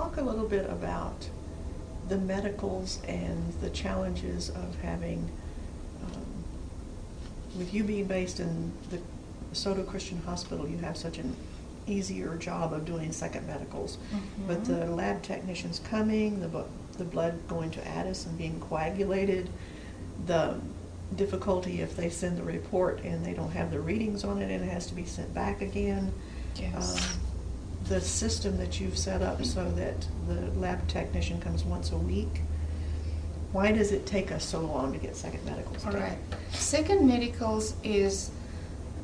talk a little bit about the medicals and the challenges of having, with you being based in the Soto Christian Hospital, you have such an easier job of doing second medicals. Mm-hmm. But the lab technicians coming, the blood going to Addis and being coagulated, the difficulty if they send the report and they don't have the readings on it and it has to be sent back again. Yes. The system that you've set up so that the lab technician comes once a week, why does it take us so long to get second medicals done? All right. Second medicals is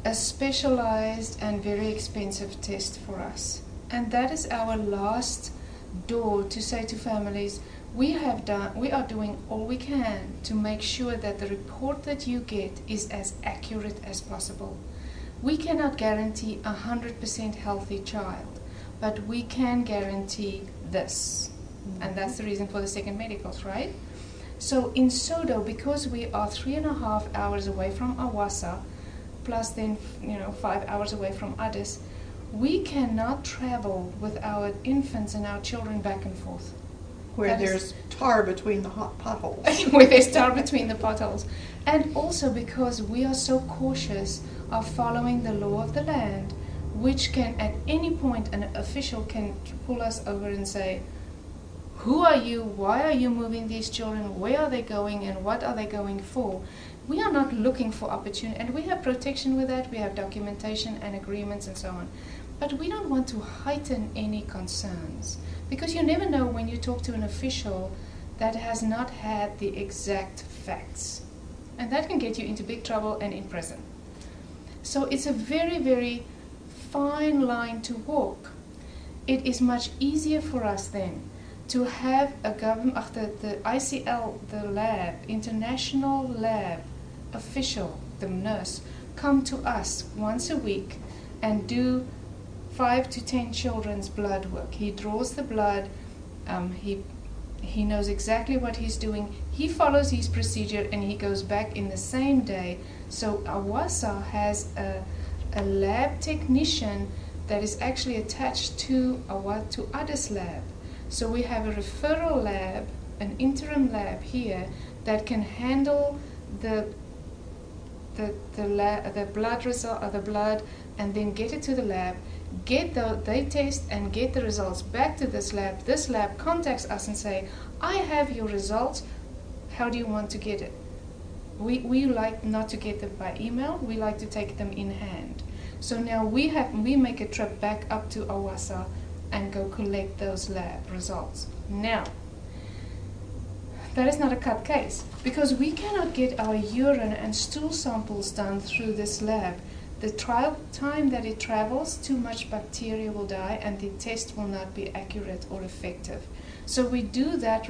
a specialized and very expensive test for us. And that is our last door to say to families, we are doing all we can to make sure that the report that you get is as accurate as possible. We cannot guarantee 100% healthy child, but we can guarantee this. Mm-hmm. And that's the reason for the second medicals, right? So in Sodo, because we are 3.5 hours away from Awassa, plus then 5 hours away from Addis, we cannot travel with our infants and our children back and forth. Where there's tar between the hot potholes. Where there's tar between the potholes. And also because we are so cautious of following the law of the land, which can at any point an official can pull us over and say, who are you? Why are you moving these children? Where are they going and what are they going for? We are not looking for opportunity, and we have protection with that. We have documentation and agreements and so on. But we don't want to heighten any concerns, because you never know when you talk to an official that has not had the exact facts. And that can get you into big trouble and in prison. So it's a very, very fine line to walk. It is much easier for us then to have a government, the ICL, the lab, international lab official, the nurse, come to us once a week and do 5 to 10 children's blood work. He draws the blood, he knows exactly what he's doing, he follows his procedure, and he goes back in the same day. So Awassa has a lab technician that is actually attached to Addis lab. So we have a referral lab, an interim lab here that can handle the blood result of the blood and then get it to the lab. They test and get the results back to this lab. This lab contacts us and say, I have your results. How do you want to get it? We like not to get them by email. We like to take them in hand. So now we make a trip back up to Awassa and go collect those lab results. Now, that is not a cut case, because we cannot get our urine and stool samples done through this lab. The trial time that it travels, too much bacteria will die and the test will not be accurate or effective. So we do that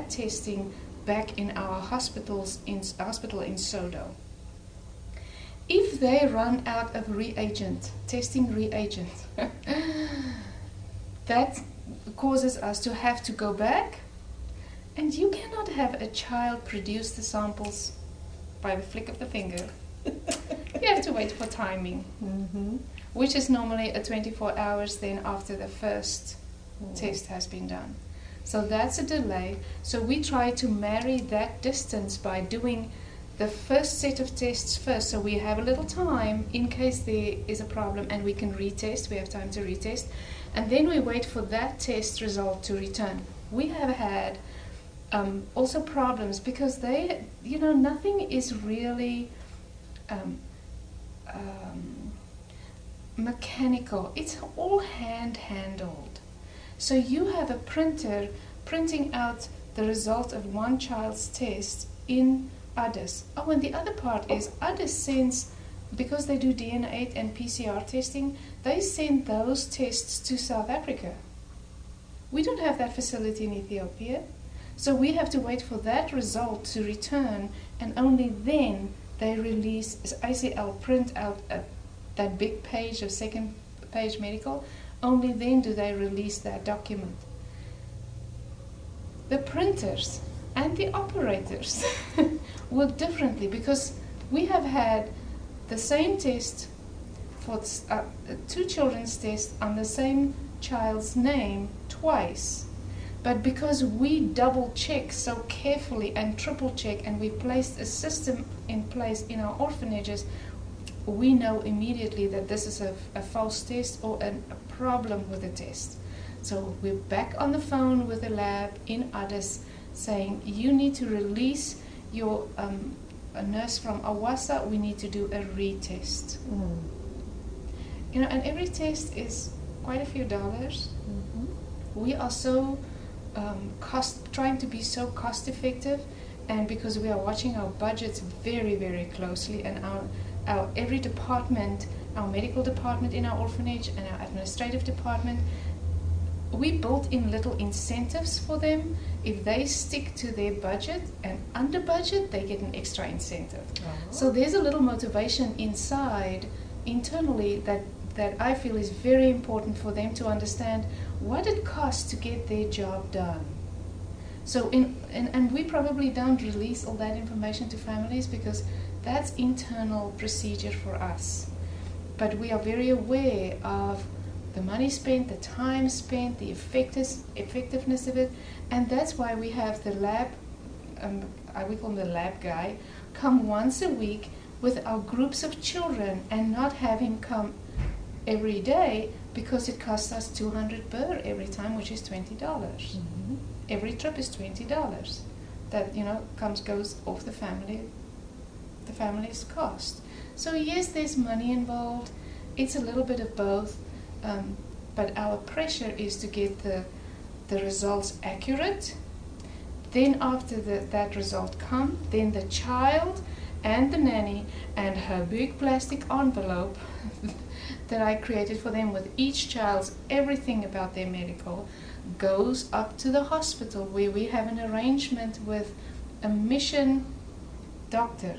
testing back in our hospital in Sodo. If they run out of testing reagent, that causes us to have to go back, and you cannot have a child produce the samples by the flick of the finger. You have to wait for timing, which is normally a 24 hours then after the first test has been done. So that's a delay. So we try to marry that distance by doing the first set of tests first, so we have a little time in case there is a problem and we can retest, we have time to retest, and then we wait for that test result to return. We have had also problems because nothing is really mechanical. It's all hand-handled. So you have a printer printing out the result of one child's test in Addis. Oh, and the other part is Addis sends, because they do DNA and PCR testing, they send those tests to South Africa. We don't have that facility in Ethiopia. So we have to wait for that result to return, and only then they release, ICL print out that big page of second page medical, only then do they release that document. The printers and the operators work differently, because we have had the same test for 2 children's tests on the same child's name twice. But because we double check so carefully and triple check, and we placed a system in place in our orphanages, we know immediately that this is a false test or a problem with the test. So we're back on the phone with the lab in Addis saying, you need to release your a nurse from Awasa, we need to do a retest. Mm. You know, and every test is quite a few dollars. Mm-hmm. We are so trying to be so cost effective, and because we are watching our budgets very, very closely, and our every department, our medical department in our orphanage and our administrative department, we built in little incentives for them. If they stick to their budget and under budget, they get an extra incentive. Uh-huh. So there's a little motivation internally, that I feel is very important for them to understand what it costs to get their job done. So and we probably don't release all that information to families because that's internal procedure for us. But we are very aware of the money spent, the time spent, the effectiveness of it, and that's why we have the lab, we call him the lab guy, come once a week with our groups of children and not have him come every day, because it costs us $200 per every time, which is $20. Mm-hmm. Every trip is $20. That goes off the family's cost. So yes, there's money involved. It's a little bit of both, but our pressure is to get the results accurate. Then after that result come, then the child and the nanny and her big plastic envelope that I created for them with each child's everything about their medical goes up to the hospital, where we have an arrangement with a mission doctor.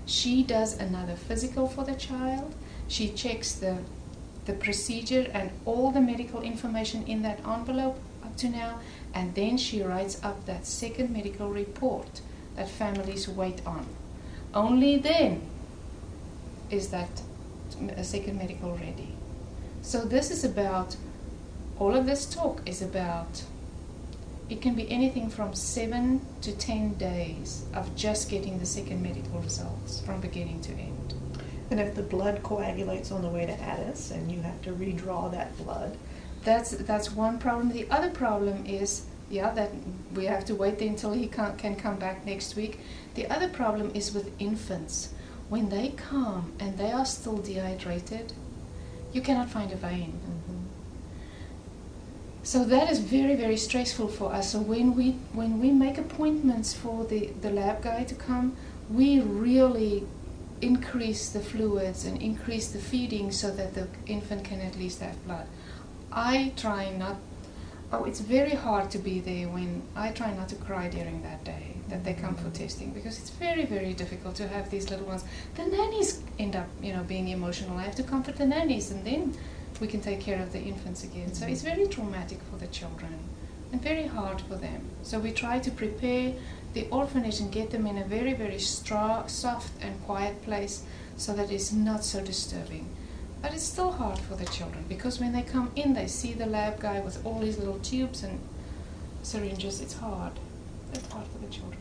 She does another physical for the child. She checks the procedure and all the medical information in that envelope up to now, and then she writes up that second medical report that families wait on. Only then is that a second medical ready. So this is about, all of this talk is about, it can be anything from 7 to 10 days of just getting the second medical results from beginning to end. And if the blood coagulates on the way to Addis and you have to redraw that blood, that's one problem. The other problem is, that we have to wait until he can come back next week. The other problem is with infants. When they come and they are still dehydrated, you cannot find a vein. mm-hmm. So that is very, very stressful for us. So when we make appointments for the lab guy to come, we really increase the fluids and increase the feeding so that the infant can at least have blood. I try not, it's very hard to be there when I try not to cry during that day that they come for testing, because it's very, very difficult to have these little ones. The nannies end up, being emotional. I have to comfort the nannies, and then we can take care of the infants again. So it's very traumatic for the children and very hard for them. So we try to prepare the orphanage and get them in a very, very soft and quiet place so that it's not so disturbing. But it's still hard for the children, because when they come in, they see the lab guy with all these little tubes and syringes. It's hard. It's hard for the children.